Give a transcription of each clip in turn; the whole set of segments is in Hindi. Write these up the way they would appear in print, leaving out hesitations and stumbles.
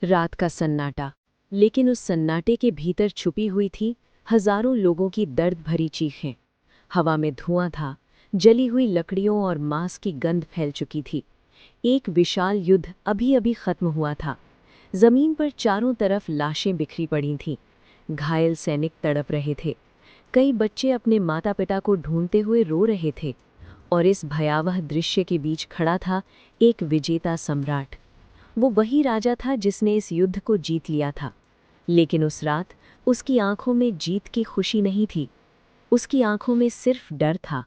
रात का सन्नाटा, लेकिन उस सन्नाटे के भीतर छुपी हुई थी हजारों लोगों की दर्द भरी चीखें। हवा में धुआं था, जली हुई लकड़ियों और मांस की गंध फैल चुकी थी। एक विशाल युद्ध अभी अभी खत्म हुआ था। जमीन पर चारों तरफ लाशें बिखरी पड़ी थीं। घायल सैनिक तड़प रहे थे। कई बच्चे अपने माता पिता को ढूंढते हुए रो रहे थे। और इस भयावह दृश्य के बीच खड़ा था एक विजेता सम्राट। वो वही राजा था जिसने इस युद्ध को जीत लिया था। लेकिन उस रात उसकी आंखों में जीत की खुशी नहीं थी। उसकी आंखों में सिर्फ डर था,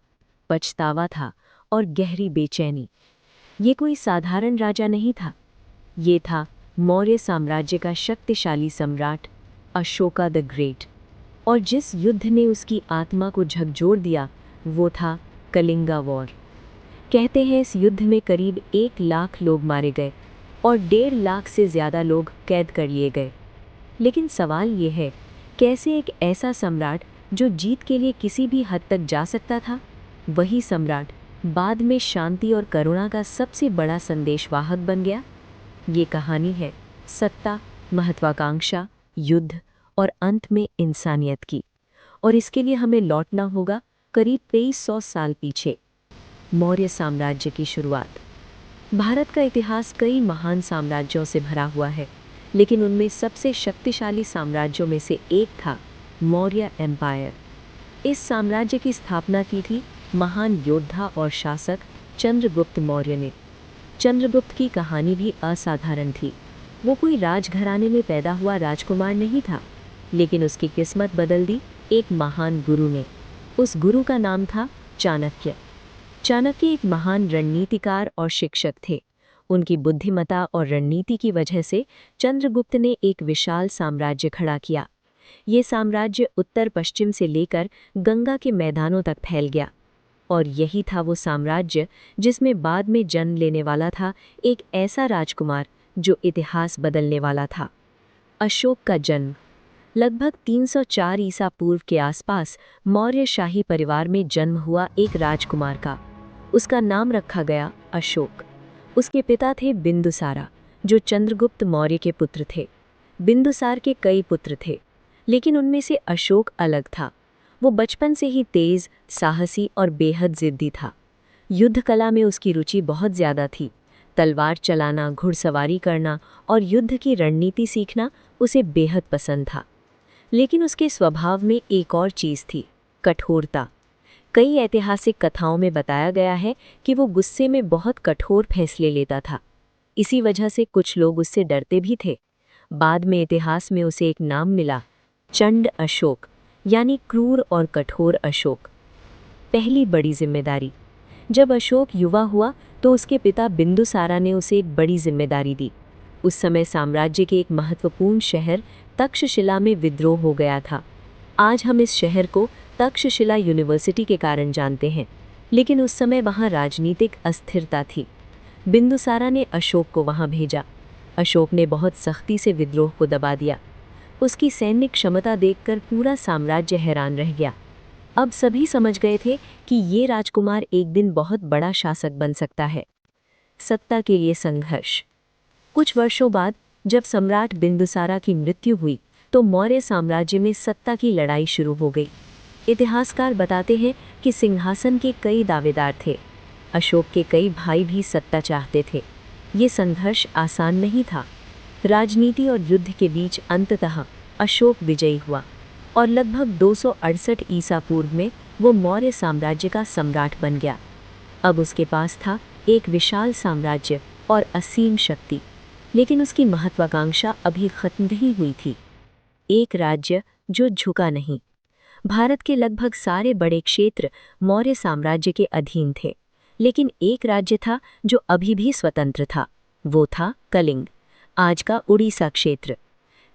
पछतावा था और गहरी बेचैनी। ये कोई साधारण राजा नहीं था। ये था मौर्य साम्राज्य का शक्तिशाली सम्राट अशोका द ग्रेट। और जिस युद्ध ने उसकी आत्मा को झकझोर दिया वो था कलिंगा वॉर। कहते हैं इस युद्ध में करीब 1 लाख लोग मारे गए और 1.5 लाख से ज़्यादा लोग कैद कर लिए गए। लेकिन सवाल ये है, कैसे एक ऐसा सम्राट जो जीत के लिए किसी भी हद तक जा सकता था, वही सम्राट बाद में शांति और करुणा का सबसे बड़ा संदेशवाहक बन गया। ये कहानी है सत्ता, महत्वाकांक्षा, युद्ध और अंत में इंसानियत की। और इसके लिए हमें लौटना होगा करीब 2300 साल पीछे। मौर्य साम्राज्य की शुरुआत। भारत का इतिहास कई महान साम्राज्यों से भरा हुआ है, लेकिन उनमें सबसे शक्तिशाली साम्राज्यों में से एक था मौर्य एम्पायर। इस साम्राज्य की स्थापना की थी महान योद्धा और शासक चंद्रगुप्त मौर्य ने। चंद्रगुप्त की कहानी भी असाधारण थी। वो कोई राजघराने में पैदा हुआ राजकुमार नहीं था, लेकिन उसकी किस्मत बदल दी एक महान गुरु ने। उस गुरु का नाम था चाणक्य। चाणक्य एक महान रणनीतिकार और शिक्षक थे। उनकी बुद्धिमत्ता और रणनीति की वजह से चंद्रगुप्त ने एक विशाल साम्राज्य खड़ा किया। ये साम्राज्य उत्तर पश्चिम से लेकर गंगा के मैदानों तक फैल गया। और यही था वो साम्राज्य जिसमें बाद में जन्म लेने वाला था एक ऐसा राजकुमार जो इतिहास बदलने वाला था। अशोक का जन्म। लगभग 304 ईसा पूर्व के आसपास मौर्य शाही परिवार में जन्म हुआ एक राजकुमार का। उसका नाम रखा गया अशोक। उसके पिता थे बिंदुसारा, जो चंद्रगुप्त मौर्य के पुत्र थे। बिंदुसार के कई पुत्र थे, लेकिन उनमें से अशोक अलग था। वो बचपन से ही तेज, साहसी और बेहद जिद्दी था। युद्ध कला में उसकी रुचि बहुत ज़्यादा थी। तलवार चलाना, घुड़सवारी करना और युद्ध की रणनीति सीखना उसे बेहद पसंद था। लेकिन उसके स्वभाव में एक और चीज़ थी, कठोरता। कई ऐतिहासिक कथाओं में बताया गया है कि वो गुस्से में बहुत कठोर फैसले लेता था। इसी वजह से कुछ लोग उससे डरते भी थे। बाद में इतिहास में उसे एक नाम मिला, चंड अशोक, यानी क्रूर और कठोर अशोक। पहली बड़ी जिम्मेदारी। जब अशोक युवा हुआ तो उसके पिता बिंदुसारा ने उसे एक बड़ी जिम्मेदारी दी। उस समय साम्राज्य के एक महत्वपूर्ण शहर तक्षशिला में विद्रोह हो गया था। आज हम इस शहर को तक्षशिला यूनिवर्सिटी के कारण जानते हैं, लेकिन उस समय वहाँ राजनीतिक अस्थिरता थी। बिंदुसारा ने अशोक को वहाँ भेजा। अशोक ने बहुत सख्ती से विद्रोह को दबा दिया। उसकी सैन्य क्षमता देखकर पूरा साम्राज्य हैरान रह गया। अब सभी समझ गए थे कि ये राजकुमार एक दिन बहुत बड़ा शासक बन सकता है। सत्ता के लिए संघर्ष। कुछ वर्षों बाद जब सम्राट बिंदुसारा की मृत्यु हुई तो मौर्य साम्राज्य में सत्ता की लड़ाई शुरू हो गई। इतिहासकार बताते हैं कि सिंहासन के कई दावेदार थे। अशोक के कई भाई भी सत्ता चाहते थे। ये संघर्ष आसान नहीं था। राजनीति और युद्ध के बीच अंततः अशोक विजयी हुआ और लगभग 268 ईसा पूर्व में वो मौर्य साम्राज्य का सम्राट बन गया। अब उसके पास था एक विशाल साम्राज्य और असीम शक्ति, लेकिन उसकी महत्वाकांक्षा अभी खत्म नहीं हुई थी। एक राज्य जो झुका नहीं। भारत के लगभग सारे बड़े क्षेत्र मौर्य साम्राज्य के अधीन थे, लेकिन एक राज्य था जो अभी भी स्वतंत्र था। वो था कलिंग, आज का उड़ीसा क्षेत्र।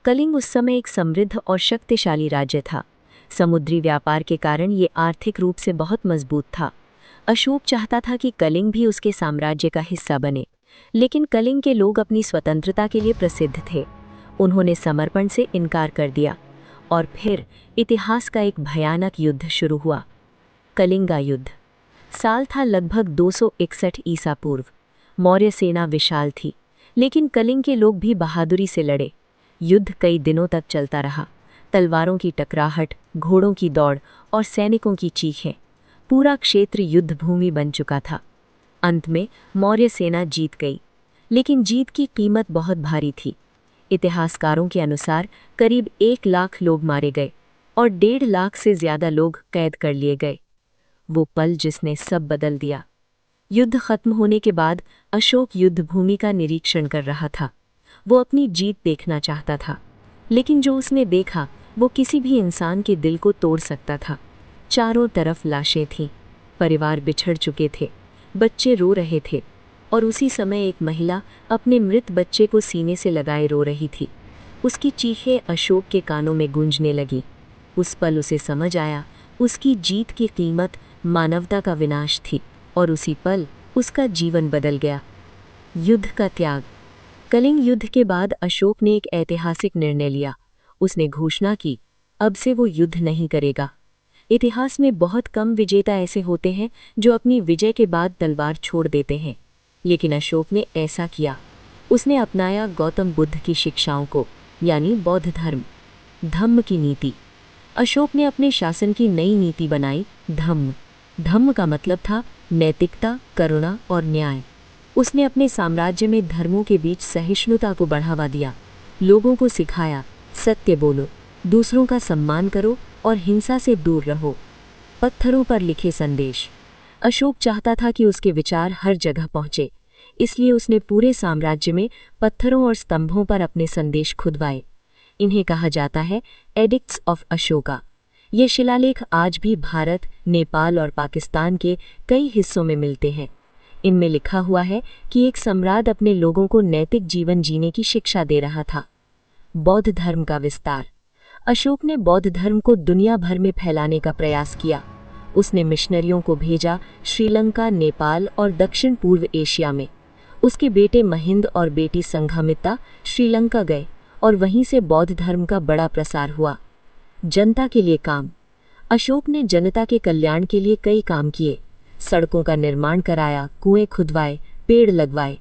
कलिंग उस समय एक समृद्ध और शक्तिशाली राज्य था। समुद्री व्यापार के कारण ये आर्थिक रूप से बहुत मजबूत था। अशोक चाहता था कि कलिंग भी उसके साम्राज्य का हिस्सा बने, लेकिन कलिंग के लोग अपनी स्वतंत्रता के लिए प्रसिद्ध थे। उन्होंने समर्पण से इनकार कर दिया और फिर इतिहास का एक भयानक युद्ध शुरू हुआ, कलिंगा युद्ध। साल था लगभग 261 ईसा पूर्व। मौर्य सेना विशाल थी, लेकिन कलिंग के लोग भी बहादुरी से लड़े। युद्ध कई दिनों तक चलता रहा। तलवारों की टकराहट, घोड़ों की दौड़ और सैनिकों की चीखें। पूरा क्षेत्र युद्ध भूमि बन चुका था। अंत में मौर्य सेना जीत गई, लेकिन जीत की कीमत बहुत भारी थी। इतिहासकारों के अनुसार करीब 1 लाख लोग मारे गए और 1.5 लाख से ज्यादा लोग कैद कर लिए गए। वो पल जिसने सब बदल दिया। युद्ध खत्म होने के बाद अशोक युद्ध भूमि का निरीक्षण कर रहा था। वो अपनी जीत देखना चाहता था, लेकिन जो उसने देखा वो किसी भी इंसान के दिल को तोड़ सकता था। चारों तरफ लाशें थीं, परिवार बिछड़ चुके थे, बच्चे रो रहे थे और उसी समय एक महिला अपने मृत बच्चे को सीने से लगाए रो रही थी। उसकी चीखें अशोक के कानों में गूंजने लगी। उस पल उसे समझ आया, उसकी जीत की कीमत मानवता का विनाश थी और उसी पल उसका जीवन बदल गया। युद्ध का त्याग। कलिंग युद्ध के बाद अशोक ने एक ऐतिहासिक निर्णय लिया। उसने घोषणा की, अब से वो युद्ध नहीं करेगा। इतिहास में बहुत कम विजेता ऐसे होते हैं जो अपनी विजय के बाद तलवार छोड़ देते हैं, लेकिन अशोक ने ऐसा किया। उसने अपनाया गौतम बुद्ध की शिक्षाओं को, यानी बौद्ध धर्म, धम्म की नीति। अशोक ने अपने शासन की नई नीति बनाई, धम्म। धम्म का मतलब था नैतिकता, करुणा और न्याय। उसने अपने साम्राज्य में धर्मों के बीच सहिष्णुता को बढ़ावा दिया। लोगों को सिखाया, सत्य बोलो, दूसरों का सम्मान करो और हिंसा से दूर रहो। पत्थरों पर लिखे संदेश। अशोक चाहता था कि उसके विचार हर जगह पहुंचे, इसलिए उसने पूरे साम्राज्य में पत्थरों और स्तंभों पर अपने संदेश खुदवाए। इन्हें कहा जाता है एडिक्ट्स ऑफ अशोका। ये शिलालेख आज भी भारत, नेपाल और पाकिस्तान के कई हिस्सों में मिलते हैं। इनमें लिखा हुआ है कि एक सम्राट अपने लोगों को नैतिक जीवन जीने की शिक्षा दे रहा था। बौद्ध धर्म का विस्तार। अशोक ने बौद्ध धर्म को दुनिया भर में फैलाने का प्रयास किया। उसने मिशनरियों को भेजा श्रीलंका, नेपाल और दक्षिण पूर्व एशिया में। उसके बेटे महिंद और बेटी संघमित्रा श्रीलंका गए और वहीं से बौद्ध धर्म का बड़ा प्रसार हुआ। जनता के लिए काम। अशोक ने जनता के कल्याण के लिए कई काम किए। सड़कों का निर्माण कराया, कुएं खुदवाए, पेड़ लगवाए।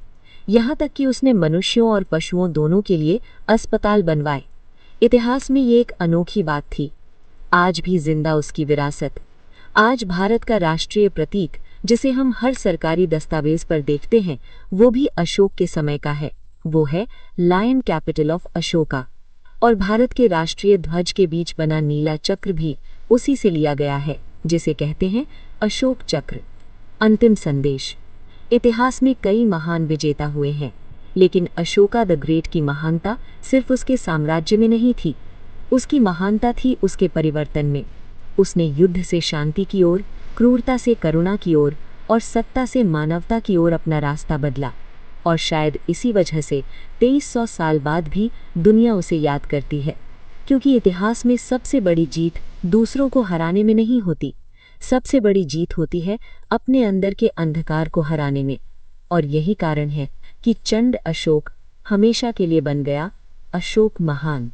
यहाँ तक कि उसने मनुष्यों और पशुओं दोनों के लिए अस्पताल बनवाए। इतिहास में ये एक अनोखी बात थी। आज भी जिंदा उसकी विरासत। आज भारत का राष्ट्रीय प्रतीक, जिसे हम हर सरकारी दस्तावेज पर देखते हैं, वो भी अशोक के समय का है। वो है लायन कैपिटल ऑफ अशोका। और भारत के राष्ट्रीय ध्वज के बीच बना नीला चक्र भी उसी से लिया गया है, जिसे कहते हैं अशोक चक्र। अंतिम संदेश। इतिहास में कई महान विजेता हुए हैं, लेकिन अशोका द ग्रेट की महानता सिर्फ उसके साम्राज्य में नहीं थी। उसकी महानता थी उसके परिवर्तन में। उसने युद्ध से शांति की ओर, क्रूरता से करुणा की ओर और सत्ता से मानवता की ओर अपना रास्ता बदला। और शायद इसी वजह से 2300 साल बाद भी दुनिया उसे याद करती है, क्योंकि इतिहास में सबसे बड़ी जीत दूसरों को हराने में नहीं होती, सबसे बड़ी जीत होती है अपने अंदर के अंधकार को हराने में। और यही कारण है कि चंड अशोक हमेशा के लिए बन गया अशोक महान।